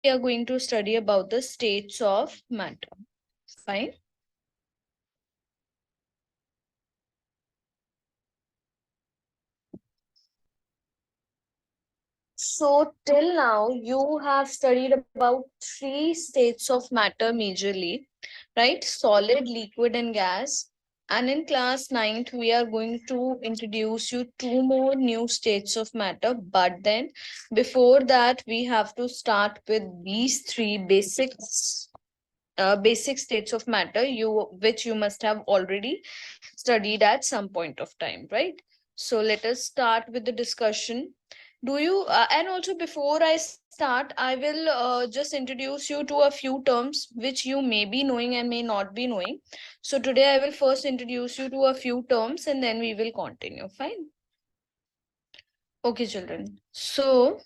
are going to study about the states of matter. Fine. So till now, you have studied about 3 states of matter majorly, right? Solid, liquid, and gas. And in class 9th, we are going to introduce you 2 more new states of matter. But then before that, we have to start with these 3 basic states of matter, which you must have already studied at some point of time, right? So let us start with the discussion. Do you and also before I start, I will just introduce you to a few terms which you may be knowing and may not be knowing. So today I will first introduce you to a few terms and then we will continue. Fine. Okay, children. So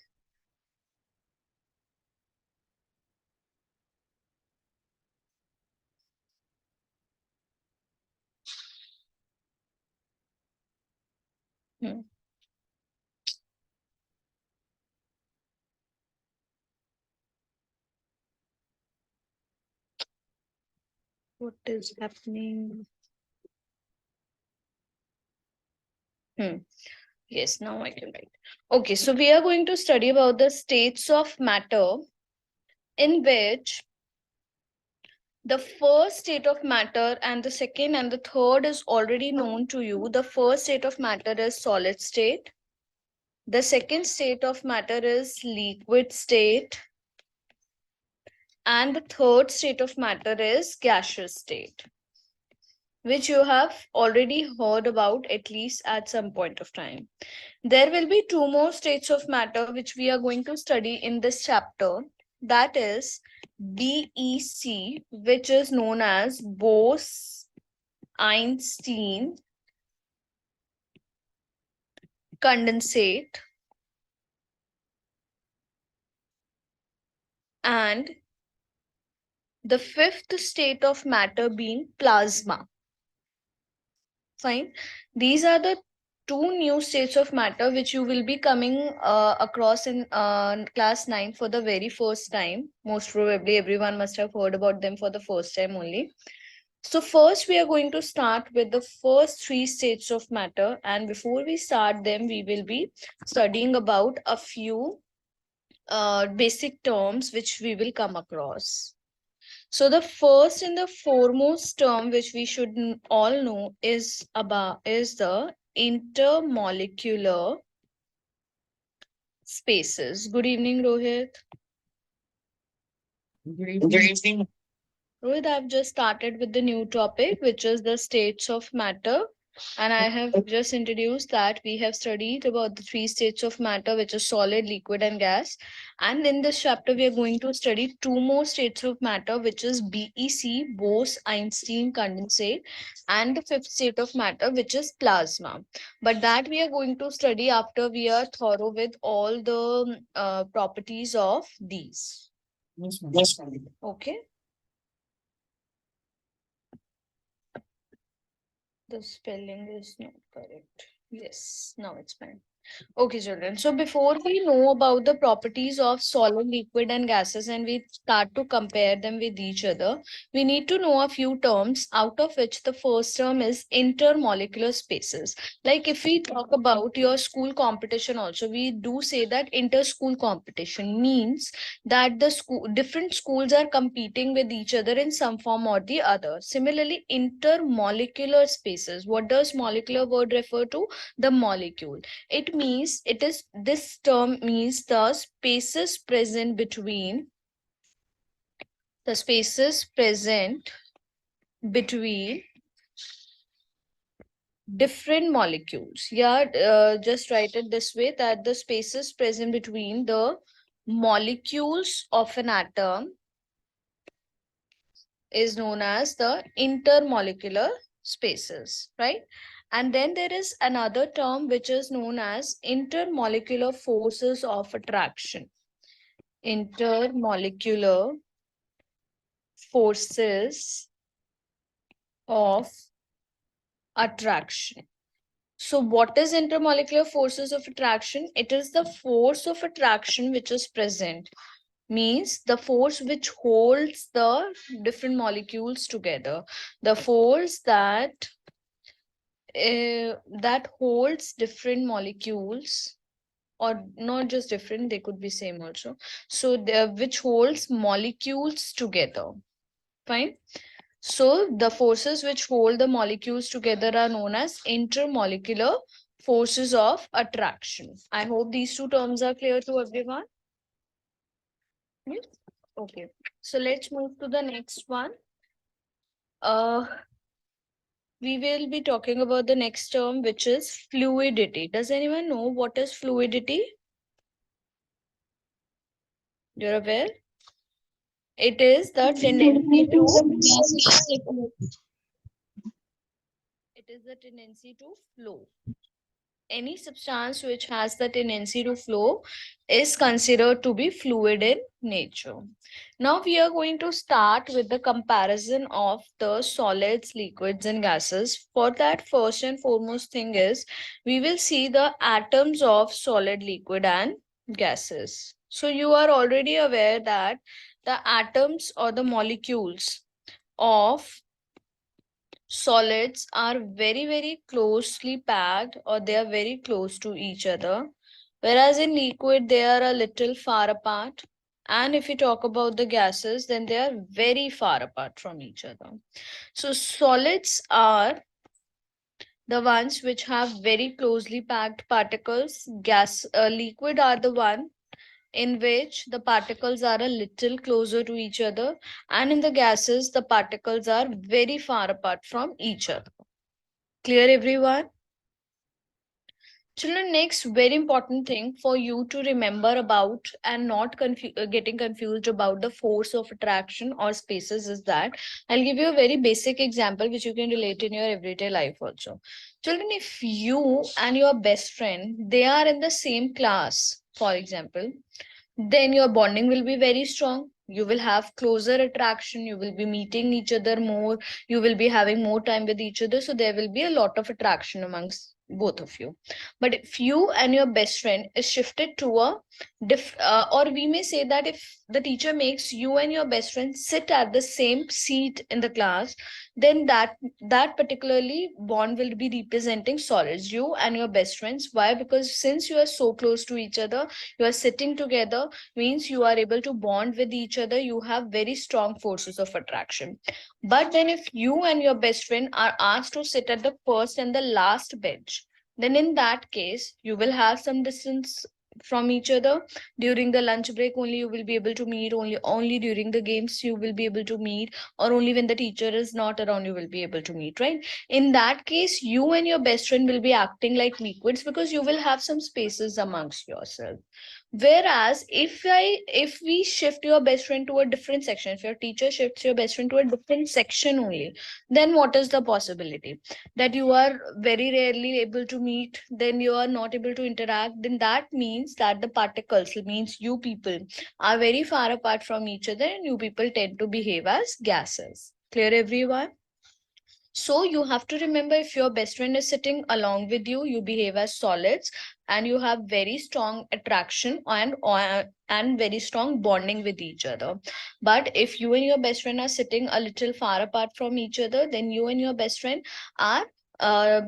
hmm, what is happening? Hmm. Yes, now I can write. Okay, so we are going to study about the states of matter in which the first state of matter and the second and the third is already known to you. The first state of matter is solid state. The second state of matter is liquid state. And the third state of matter is gaseous state, which you have already heard about at least at some point of time. There will be 2 more states of matter which we are going to study in this chapter. That is BEC, which is known as Bose-Einstein condensate, and the fifth state of matter being plasma. Fine. These are the 2 new states of matter which you will be coming across in class 9 for the very first time. Most probably everyone must have heard about them for the first time only. So first we are going to start with the first 3 states of matter, and before we start them we will be studying about a few basic terms which we will come across. So the first and the foremost term which we should all know is the intermolecular spaces. Good evening, Rohit. Good evening. Rohit, I've just started with the new topic, which is the states of matter. And I have just introduced that we have studied about the 3 states of matter, which is solid, liquid, and gas. And in this chapter, we are going to study 2 more states of matter, which is BEC, Bose-Einstein condensate, and the 5th state of matter, which is plasma. But that we are going to study after we are thorough with all the properties of these. Yes, ma'am. Yes, ma'am. Okay. The spelling is not correct. Yes, now it's fine. Okay, children. So before we know about the properties of solid, liquid, and gases, and we start to compare them with each other, we need to know a few terms, out of which the first term is intermolecular spaces. Like if we talk about your school competition also, we do say that inter-school competition means that the different schools are competing with each other in some form or the other. Similarly, intermolecular spaces. What does molecular word refer to? The molecule. It means this term means the spaces present between different molecules. Yeah, just write it this way, that the spaces present between the molecules of an atom is known as the intermolecular spaces, right? And then there is another term which is known as intermolecular forces of attraction. Intermolecular forces of attraction. So what is intermolecular forces of attraction? It is the force of attraction which is present means the force which holds the different molecules together. The force that holds different molecules, or not just different, they could be same also. So which holds molecules together. Fine. So the forces which hold the molecules together are known as intermolecular forces of attraction. I hope these two terms are clear to everyone. Yes? Okay. So let's move to the next one. Uh, we will be talking about the next term, which is fluidity. Does anyone know what is fluidity? You're aware? It is the tendency to flow. Any substance which has the tendency to flow is considered to be fluid in nature. Now we are going to start with the comparison of the solids, liquids, and gases. For that, first and foremost thing is we will see the atoms of solid, liquid, and gases. So you are already aware that the atoms or the molecules of solids are very closely packed, or they are very close to each other, whereas in liquid they are a little far apart, and if you talk about the gases, then they are very far apart from each other. So solids are the ones which have very closely packed particles. Liquid are the one in which the particles are a little closer to each other, and in the gases the particles are very far apart from each other. Clear, everyone? Children, next very important thing for you to remember about and not getting confused about the force of attraction or spaces is that I'll give you a very basic example which you can relate in your everyday life also. Children, if you and your best friend, they are in the same class, for example, then your bonding will be very strong. You will have closer attraction, you will be meeting each other more, you will be having more time with each other, so there will be a lot of attraction amongst both of you. But if you and your best friend is shifted to a or we may say that if the teacher makes you and your best friend sit at the same seat in the class, then that particularly bond will be representing solids, you and your best friends. Why? Because since you are so close to each other, you are sitting together, means you are able to bond with each other, you have very strong forces of attraction. But then if you and your best friend are asked to sit at the first and the last bench, then in that case you will have some distance from each other. During the lunch break only you will be able to meet, only during the games you will be able to meet, or only when the teacher is not around you will be able to meet, right? In that case you and your best friend will be acting like liquids because you will have some spaces amongst yourself. Whereas if we shift your best friend to a different section, if your teacher shifts your best friend to a different section only, then what is the possibility? That you are very rarely able to meet, then you are not able to interact, then that means that the particles, means you people, are very far apart from each other, and you people tend to behave as gases. Clear, everyone? So you have to remember, if your best friend is sitting along with you, you behave as solids and you have very strong attraction and very strong bonding with each other. But if you and your best friend are sitting a little far apart from each other, then you and your best friend are uh,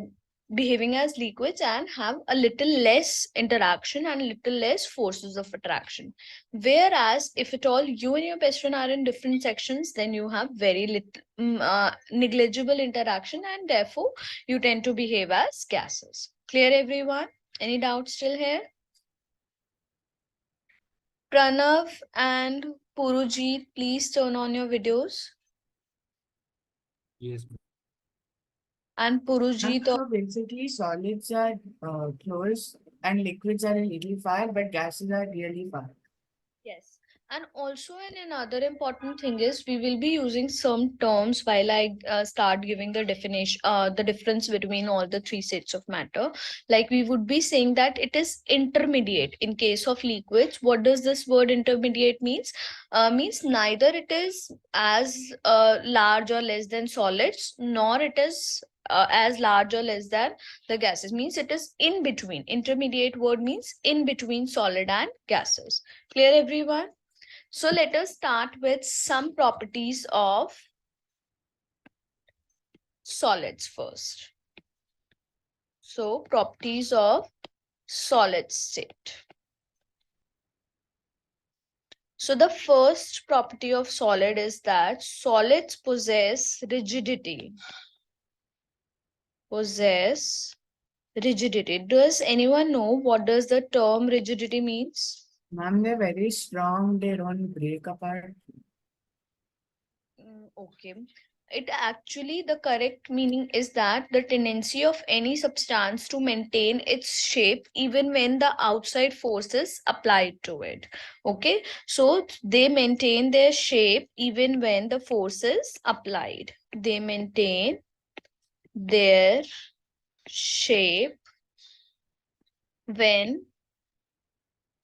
behaving as liquids and have a little less interaction and little less forces of attraction. Whereas if at all you and your best friend are in different sections, then you have very little negligible interaction, and therefore you tend to behave as gases. Clear, everyone? Any doubts still here? Pranav and Purujit, please turn on your videos. Yes. And Purujit, So basically, solids are close and liquids are a little far, but gases are really far. yes. And also, another important thing is we will be using some terms while I start giving the definition, the difference between all the three sets of matter. Like we would be saying that it is intermediate in case of liquids. What does this word intermediate means? Means neither it is as large or less than solids, nor it is as large or less than the gases. Means it is in between. Intermediate word means in between solid and gases. Clear, everyone? So let us start with some properties of solids first. So properties of solid state. So the first property of solid is that solids possess rigidity. Possess rigidity. Does anyone know what does the term rigidity means? Ma'am, they're very strong. They don't break apart. Okay. It actually, the correct meaning is that the tendency of any substance to maintain its shape even when the outside forces applied to it. Okay. So they maintain their shape even when the forces applied. They maintain their shape when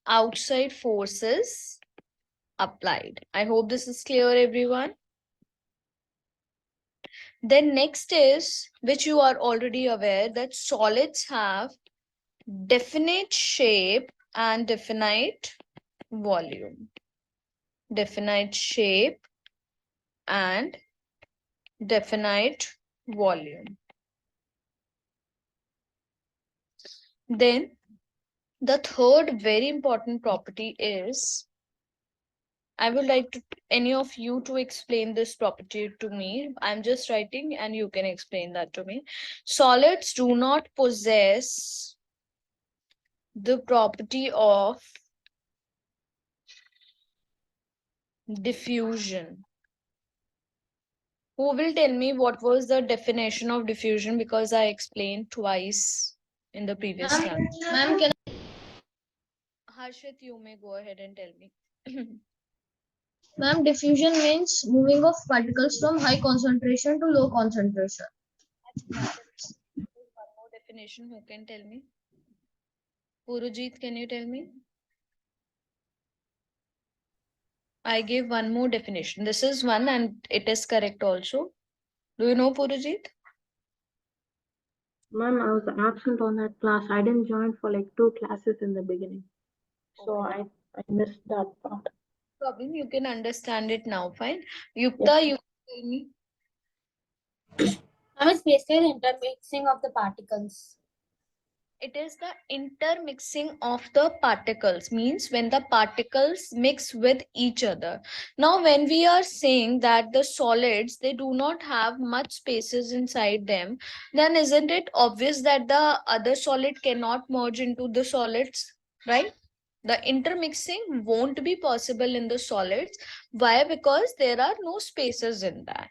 outside forces applied. I hope this is clear, everyone. Then next is, which you are already aware, that solids have definite shape and definite volume. Definite shape and definite volume. Then the third very important property is, I would like to, any of you to explain this property to me. I'm just writing and you can explain that to me. Solids do not possess the property of diffusion. Who will tell me what was the definition of diffusion, because I explained twice in the previous class. Ma'am, can Harshit, you may go ahead and tell me. ma'am, diffusion means moving of particles from high concentration to low concentration. One more definition, who can tell me? Purujit, can you tell me? I gave one more definition. This is one and it is correct also. Do you know, Purujit? Ma'am, I was absent on that class. I didn't join for like 2 classes in the beginning. So Okay. I missed that part. Problem, you can understand it now. Fine. Yes. Yukta, you tell me. It's basically intermixing of the particles. It is the intermixing of the particles, means when the particles mix with each other. Now, when we are saying that the solids, they do not have much spaces inside them, then isn't it obvious that the other solid cannot merge into the solids, right? The intermixing won't be possible in the solids. Why? Because there are no spaces in that.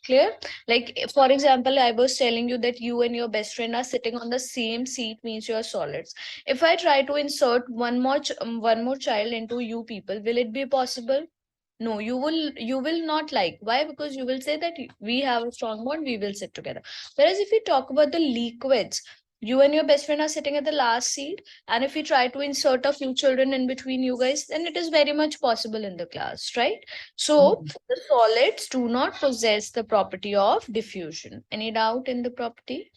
Clear? Like, for example, I was telling you that you and your best friend are sitting on the same seat, means you are solids. If I try to insert one more child into you people, will it be possible? No, you will not like. Why? Because you will say that we have a strong bond, we will sit together. Whereas if we talk about the liquids, you and your best friend are sitting at the last seat, and if we try to insert a few children in between you guys, then it is very much possible in the class, right? So the solids do not possess the property of diffusion. Any doubt in the property?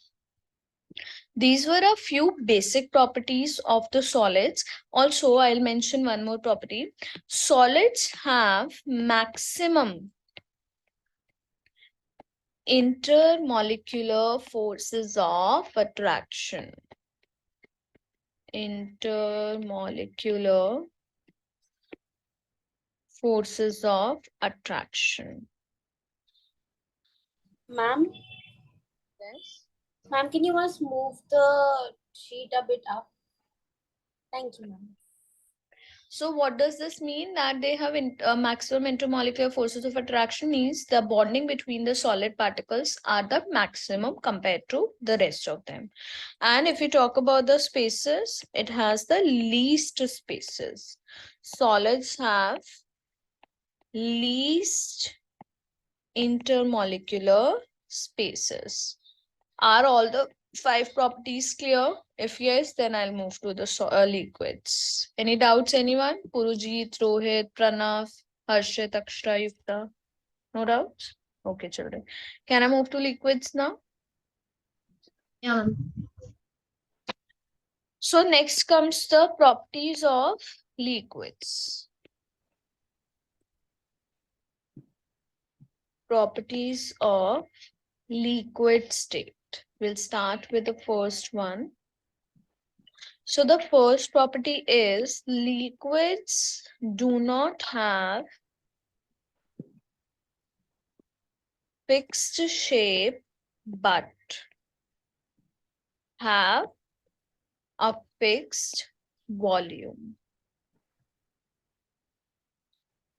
These were a few basic properties of the solids. Also, I'll mention one more property. Solids have maximum intermolecular forces of attraction. Intermolecular forces of attraction. Ma'am, Yes. ma'am, can you once move the sheet a bit up? Thank you, ma'am. So what does this mean? That they have maximum intermolecular forces of attraction, means the bonding between the solid particles are the maximum compared to the rest of them. And if you talk about the spaces, it has the least spaces. Solids have least intermolecular spaces. Are all the 5 properties clear? If yes, then I'll move to the liquids. Any doubts, anyone? Purujit, Rohit, Pranav, Harshit, Akshara, Yukta? No doubts? Okay, children. Can I move to liquids now? Yeah, ma'am. So next comes the properties of liquids. properties of liquid state. We'll start with the first one. So the first property is liquids do not have fixed shape but have a fixed volume.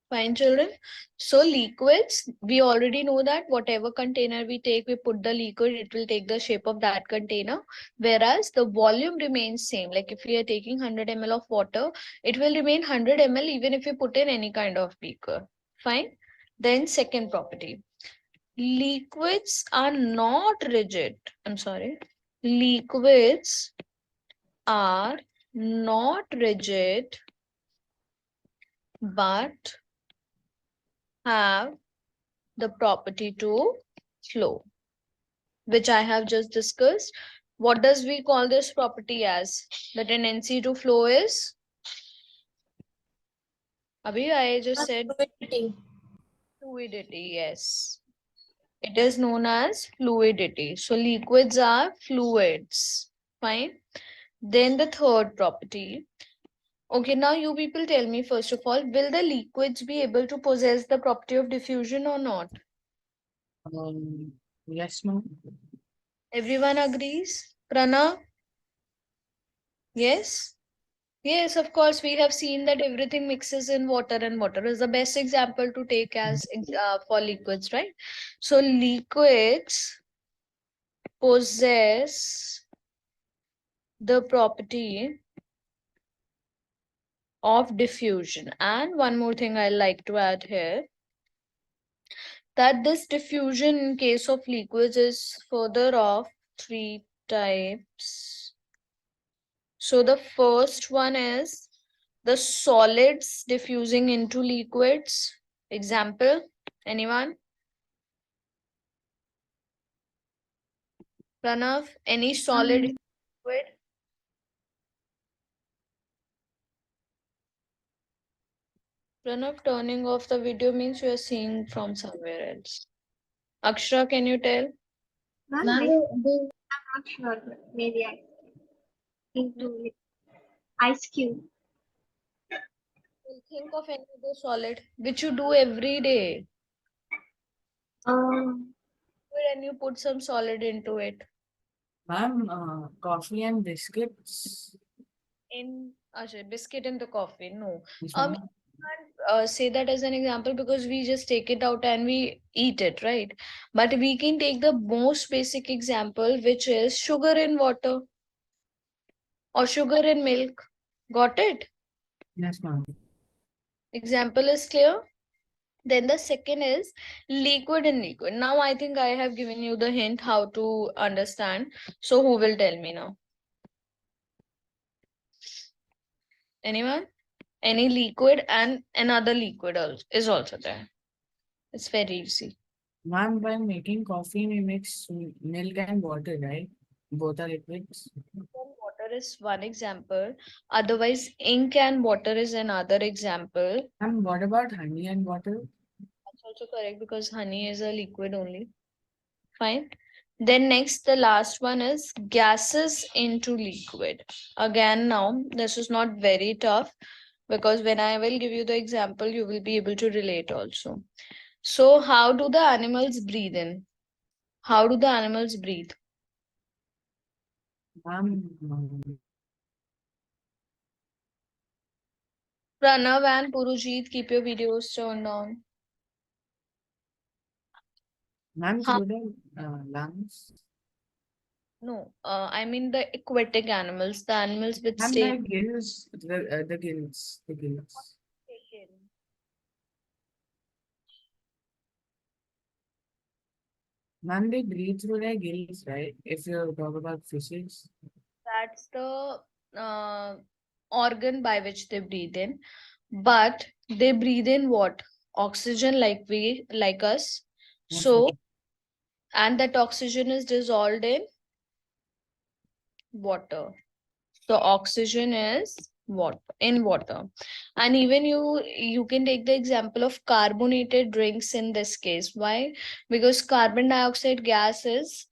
Fine, children. So liquids, we already know that whatever container we take, we put the liquid, it will take the shape of that container. Whereas the volume remains same. Like if we are taking 100 ml of water, it will remain 100 ml even if we put in any kind of beaker. Fine. Then second property. Liquids are not rigid. I'm sorry. Liquids are not rigid but have the property to flow, which I have just discussed. What does we call this property as? The tendency to flow is? Abhi, I just said Fluidity. fluidity. Yes. It is known as fluidity. So liquids are fluids. Fine. Then the third property. Okay, now you people tell me first of all, will the liquids be able to possess the property of diffusion or not? Yes, ma'am. Everyone agrees? Pranav? Yes? Yes, of course, we have seen that everything mixes in water, and water is the best example to take as for liquids, right? So liquids possess the property of diffusion. And one more thing I like to add here, that this diffusion in case of liquids is further of three types. So the first one is the solids diffusing into liquids. Example, anyone? Pranav, any solid liquid? Pranav, turning off the video means you are seeing from somewhere else. Akshara, can you tell? Ma'am, Ma'am, I'm the not sure, but maybe I into it. Ice cube. Think of any other solid which you do every day. Um, And you put some solid into it. Ma'am, coffee and biscuits. In biscuit in the coffee. No. Yes, Um, ma'am. can't say that as an example because we just take it out and we eat it, right? But we can take the most basic example, which is sugar in water or sugar in milk. Got it? Yes, ma'am. Example is clear. Then the second is liquid in liquid. Now I think I have given you the hint how to understand. So who will tell me now? Anyone? Any liquid and another liquid is also there. It's very easy. Ma'am, by making coffee, we mix milk and water, right? Both are liquids. Water is one example. Otherwise, ink and water is another example. And what about honey and water? That's also correct because honey is a liquid only. Fine. Then next, the last one is gases into liquid. Again, now this is not very tough because when I will give you the example, you will be able to relate also. So, how do the animals breathe in? How do the animals breathe? Ma'am, Pranav and Purujit, keep your videos turned on. ma'am, How? through the lungs. No, I mean the aquatic animals, the animals which Ma'am, stay. like gills, the gills, the gills. Ma'am, they breathe through their gills, right? If you talk about fishes. That's the organ by which they breathe in. But they breathe in what? Oxygen, like we, like us. Yes, ma'am. So, and that oxygen is dissolved in water. So, oxygen is water. And even you can take the example of carbonated drinks in this case. Why? Because carbon dioxide gas is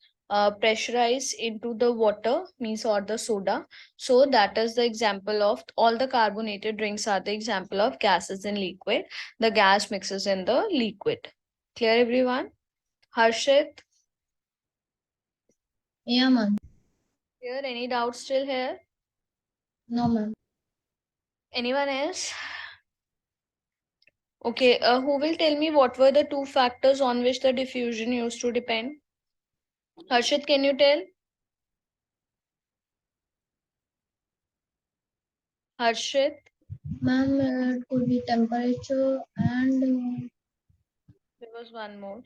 pressurized into the water, means, or the soda. So that is the example of all the carbonated drinks are the example of gases in liquid. The gas mixes in the liquid. Clear, everyone? Harshit, Yeah, ma'am. clear? Any doubts still here? No, ma'am. Anyone else? Okay, who will tell me what were the two factors on which the diffusion used to depend? Harshit, can you tell? Harshit, Ma'am, it could be temperature and there was one more.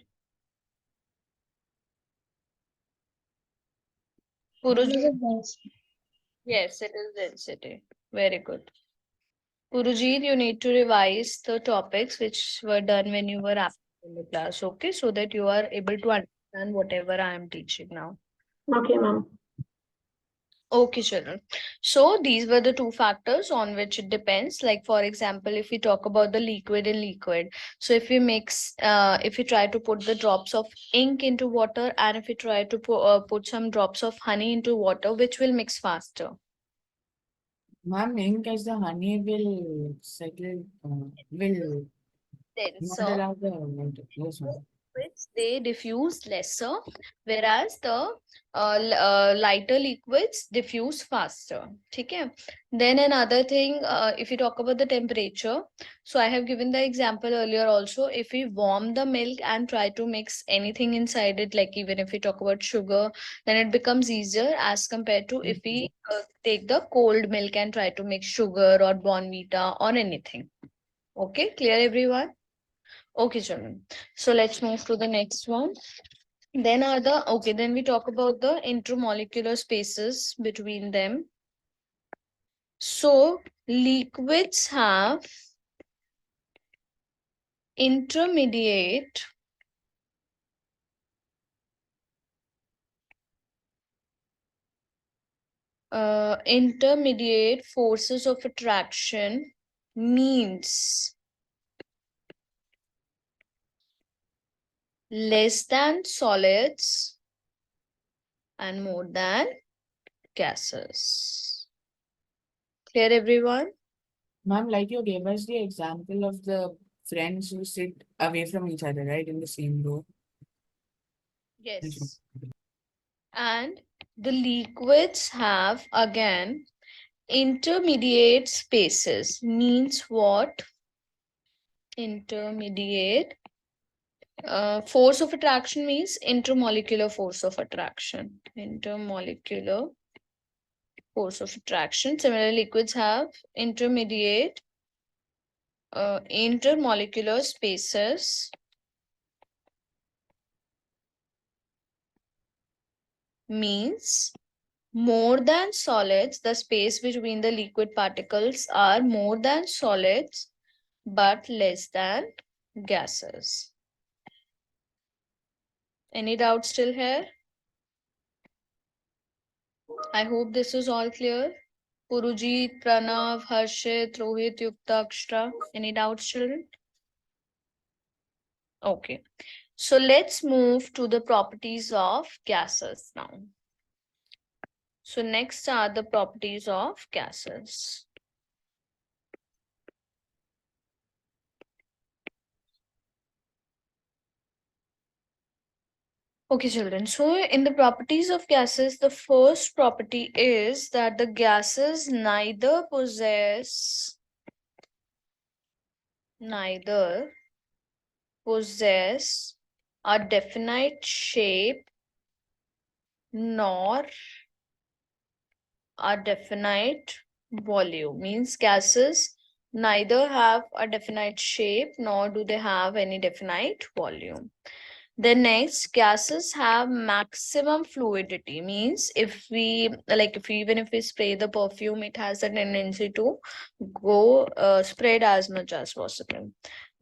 ma'am, is Purujit, it density? yes, it is density. Very good. Purujit, you need to revise the topics which were done when you were absent in the class, okay? So that you are able to understand whatever I am teaching now. Okay, ma'am. Okay, children. So these were the two factors on which it depends. Like for example, if we talk about the liquid in liquid, so if we if we try to put the drops of ink into water, and if we try to put some drops of honey into water, which will mix faster? Ma'am, ink as the honey will settle, will Then, not so allow the water. Yes, ma'am. liquids they diffuse lesser, whereas the lighter liquids diffuse faster. Okay. Then another thing, if you talk about the temperature, so I have given the example earlier also. If we warm the milk and try to mix anything inside it, like even if we talk about sugar, then it becomes easier as compared to if we take the cold milk and try to mix sugar or Bonvita or anything. Okay, clear, everyone? Okay, children. So let's move to the next one. Then we talk about the intermolecular spaces between them. So liquids have intermediate intermediate forces of attraction, means less than solids and more than gases. Clear, everyone? Ma'am, like you gave us the example of the friends who sit away from each other, right, in the same row. Yes. And the liquids have again intermediate spaces, means what? Intermediate force of attraction means intermolecular force of attraction. Intermolecular force of attraction. Similarly, liquids have intermediate intermolecular spaces, means more than solids. The space between the liquid particles are more than solids but less than gases. Any doubt still here? I hope this is all clear. Purujit, Pranav, Harshit, Rohit, Yukta, Akshra. Any doubts, children? Okay. So let's move to the properties of gases now. So next are the properties of gases. Okay, children. So in the properties of gases, the first property is that the gases neither possess a definite shape nor a definite volume. Means gases neither have a definite shape nor do they have any definite volume. The next, gases have maximum fluidity, means if we even if we spray the perfume, it has a tendency to go spread as much as possible.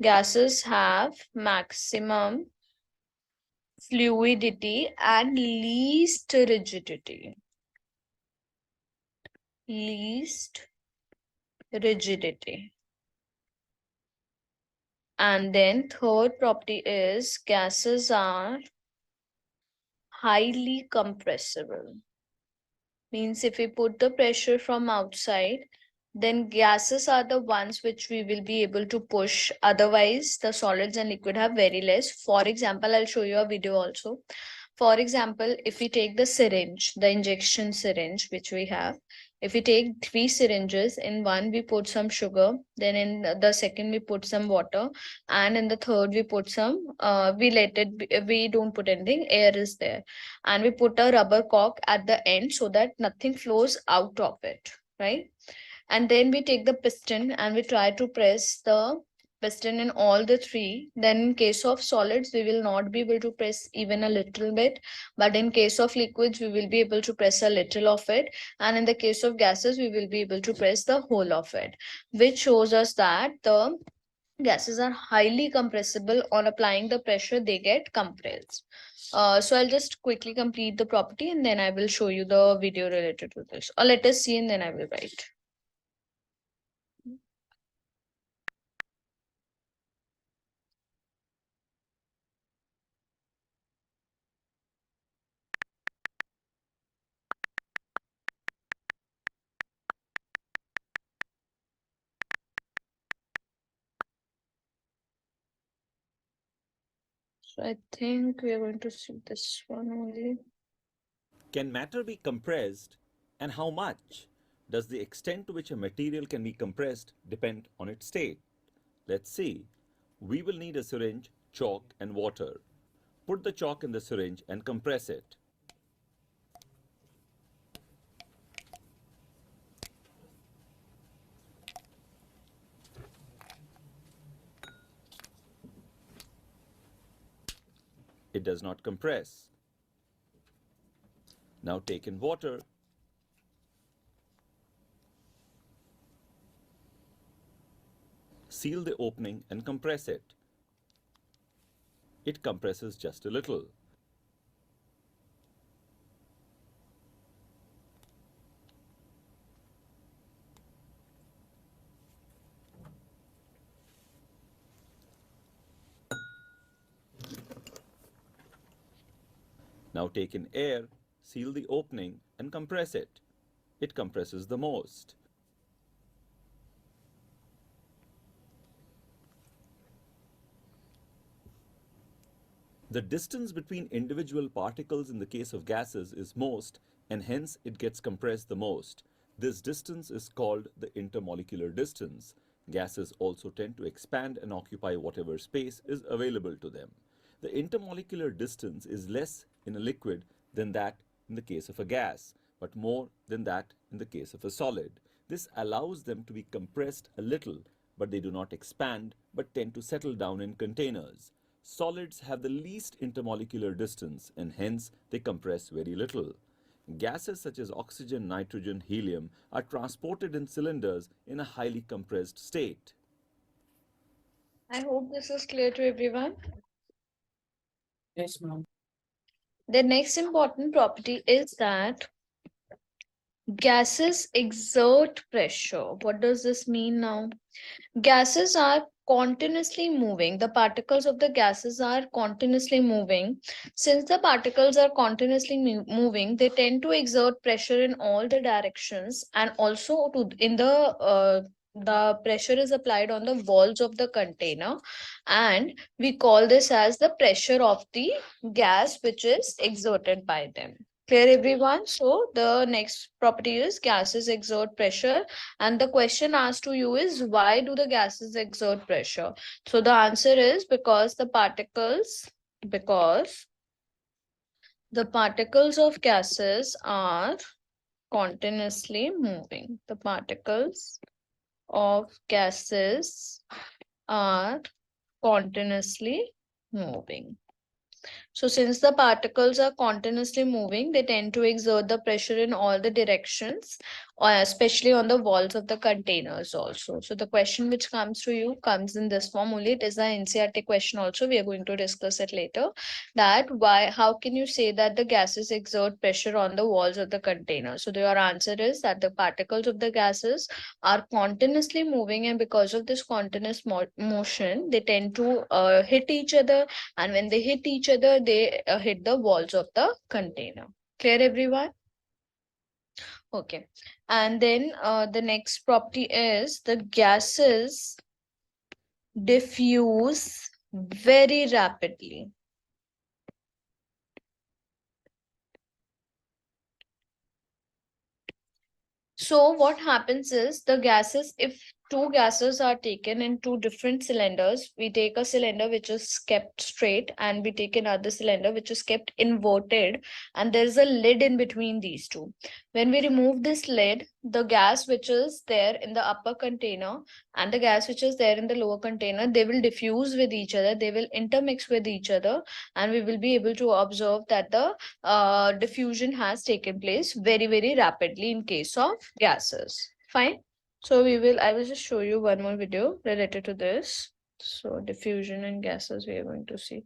Gases have maximum fluidity and least rigidity. Least rigidity. And then third property is gases are highly compressible. Means if we put the pressure from outside, then gases are the ones which we will be able to push. Otherwise, the solids and liquid have very less. For example, I'll show you a video also. For example, if we take the syringe, the injection syringe, which we have, if we take 3 syringes, in one we put some sugar, then in the second we put some water, and in the third we put some, we let it be, we don't put anything, air is there. And we put a rubber cork at the end so that nothing flows out of it, right? And then we take the piston and we try to press the piston in all the three. Then in case of solids, we will not be able to press even a little bit, but in case of liquids, we will be able to press a little of it, and in the case of gases, we will be able to press the whole of it, which shows us that the gases are highly compressible. On applying the pressure, they get compressed. So I'll just quickly complete the property and then I will show you the video related to this, or let us see and then I will write. So I think we are going to see this one only. Can matter be compressed, and how much? Does the extent to which a material can be compressed depend on its state? Let's see. We will need a syringe, chalk, and water. Put the chalk in the syringe and compress it. It does not compress. Now take in water. Seal the opening and compress it. It compresses just a little. Now take in air, seal the opening and compress it. It compresses the most. The distance between individual particles in the case of gases is most, and hence it gets compressed the most. This distance is called the intermolecular distance. Gases also tend to expand and occupy whatever space is available to them. The intermolecular distance is less in a liquid than that in the case of a gas, but more than that in the case of a solid. This allows them to be compressed a little, but they do not expand, but tend to settle down in containers. Solids have the least intermolecular distance, and hence they compress very little. Gases such as oxygen, nitrogen, helium are transported in cylinders in a highly compressed state. I hope this is clear to everyone. Yes, ma'am. The next important property is that gases exert pressure. What does this mean now? Gases are continuously moving. The particles of the gases are continuously moving. Since the particles are continuously moving, they tend to exert pressure in all the directions, and also to in the pressure is applied on the walls of the container, and we call this as the pressure of the gas which is exerted by them. Clear everyone? So the next property is gases exert pressure, and the question asked to you is, why do the gases exert pressure? So the answer is because the particles of gases are continuously moving. The particles of gases are continuously moving. So since the particles are continuously moving, they tend to exert the pressure in all the directions, especially on the walls of the containers also. So the question which comes to you comes in this form only. It is an NCERT question also. We are going to discuss it later. That how can you say that the gases exert pressure on the walls of the container? So your answer is that the particles of the gases are continuously moving, and because of this continuous motion, they tend to hit each other, and when they hit each other, they hit the walls of the container. Clear, everyone? Okay. And then the next property is the gases diffuse very rapidly. So what happens is the gases, if two gases are taken in two different cylinders, we take a cylinder which is kept straight and we take another cylinder which is kept inverted, and there is a lid in between these two. When we remove this lid, the gas which is there in the upper container and the gas which is there in the lower container, they will diffuse with each other, they will intermix with each other, and we will be able to observe that the diffusion has taken place very, very rapidly in case of gases. Fine. So I will just show you one more video related to this. So diffusion in gases we are going to see.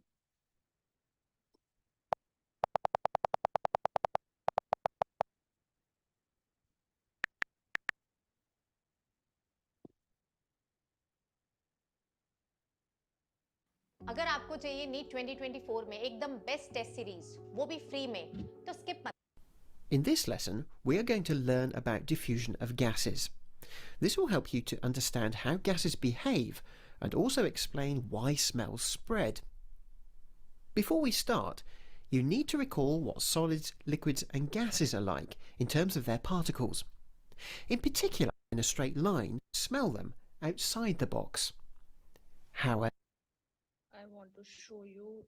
अगर आपको चाहिए NEET 2024 में एकदम best test series वो भी free में तो skip मत. In this lesson, we are going to learn about diffusion of gases. This will help you to understand how gases behave and also explain why smells spread. Before we start, you need to recall what solids, liquids and gases are like in terms of their particles. In particular, in a straight line, smell them outside the box. However, I want to show you.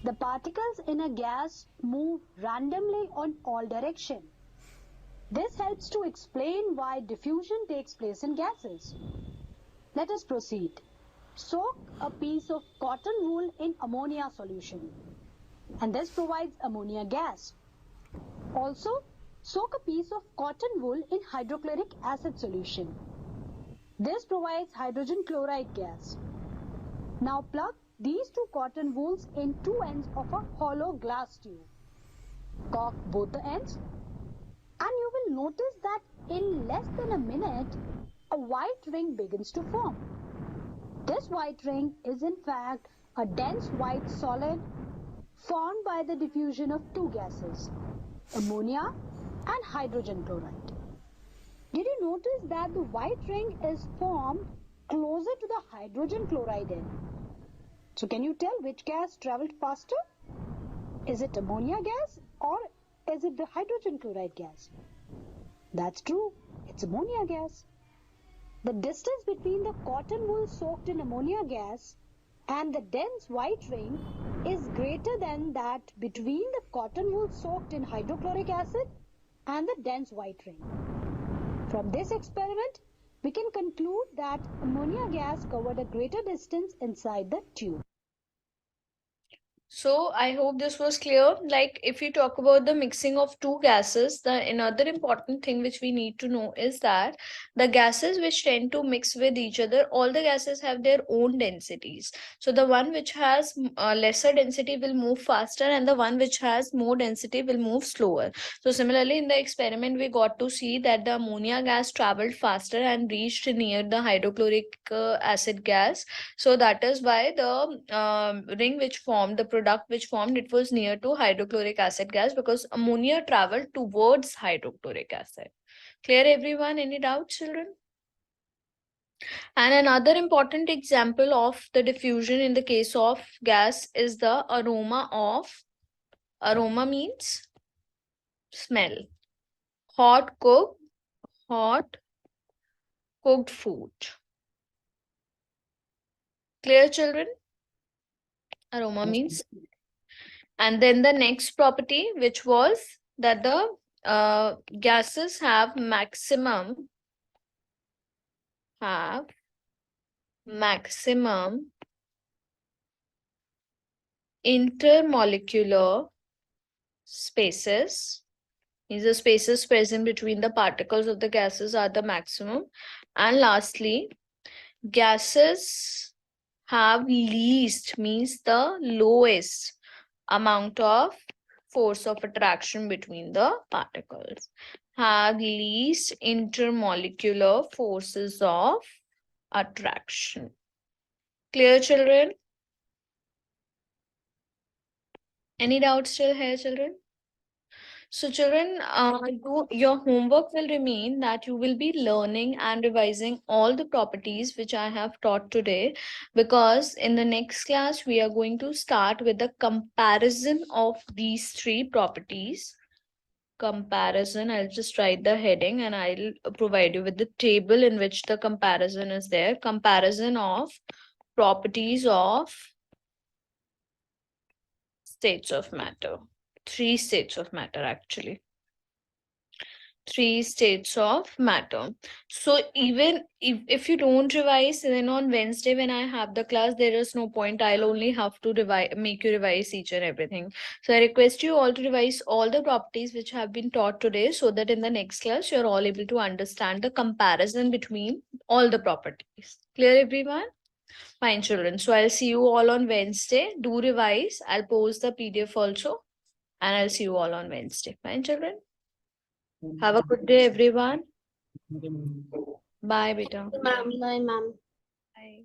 The particles in a gas move randomly on all directions. This helps to explain why diffusion takes place in gases. Let us proceed. Soak a piece of cotton wool in ammonia solution, and this provides ammonia gas. Also, soak a piece of cotton wool in hydrochloric acid solution. This provides hydrogen chloride gas. Now plug these two cotton wools in two ends of a hollow glass tube. Cork both the ends, and you will notice that in less than a minute, a white ring begins to form. This white ring is in fact a dense white solid formed by the diffusion of two gases, ammonia and hydrogen chloride. Did you notice that the white ring is formed closer to the hydrogen chloride end? So can you tell which gas traveled faster? Is it ammonia gas or is it the hydrogen chloride gas? That's true, it's ammonia gas. The distance between the cotton wool soaked in ammonia gas and the dense white ring is greater than that between the cotton wool soaked in hydrochloric acid and the dense white ring. From this experiment, we can conclude that ammonia gas covered a greater distance inside the tube. So I hope this was clear. Like if you talk about the mixing of two gases, the another important thing which we need to know is that the gases which tend to mix with each other, all the gases have their own densities. So the one which has lesser density will move faster, and the one which has more density will move slower. So similarly, in the experiment, we got to see that the ammonia gas traveled faster and reached near the hydrochloric acid gas. So that is why the ring which formed, the product which formed, it was near to hydrochloric acid gas, because ammonia traveled towards hydrochloric acid. Clear, everyone? Any doubts, children? And another important example of the diffusion in the case of gas is the aroma means smell. Hot cooked food. Clear, children? Aroma means. And then the next property, which was that the gases have maximum have maximum intermolecular spaces. Means the spaces present between the particles of the gases are the maximum. And lastly, gases have least, means the lowest amount of force of attraction between the particles. Have least intermolecular forces of attraction. Clear, children? Any doubts still here, children? So, children, your homework will remain that you will be learning and revising all the properties which I have taught today, because in the next class, we are going to start with the comparison of these three properties. Comparison, I'll just write the heading and I'll provide you with the table in which the comparison is there. Comparison of properties of states of matter. 3 states of matter, actually. 3 states of matter. So even if you don't revise, then on Wednesday when I have the class, there is no point. I'll only have to make you revise each and everything. So I request you all to revise all the properties which have been taught today, so that in the next class you're all able to understand the comparison between all the properties. Clear, everyone? Fine, children. So I'll see you all on Wednesday. Do revise. I'll post the PDF also, and I'll see you all on Wednesday. Fine, children? Have a good day, everyone. Bye, beta. Ma'am. Bye, ma'am. Bye.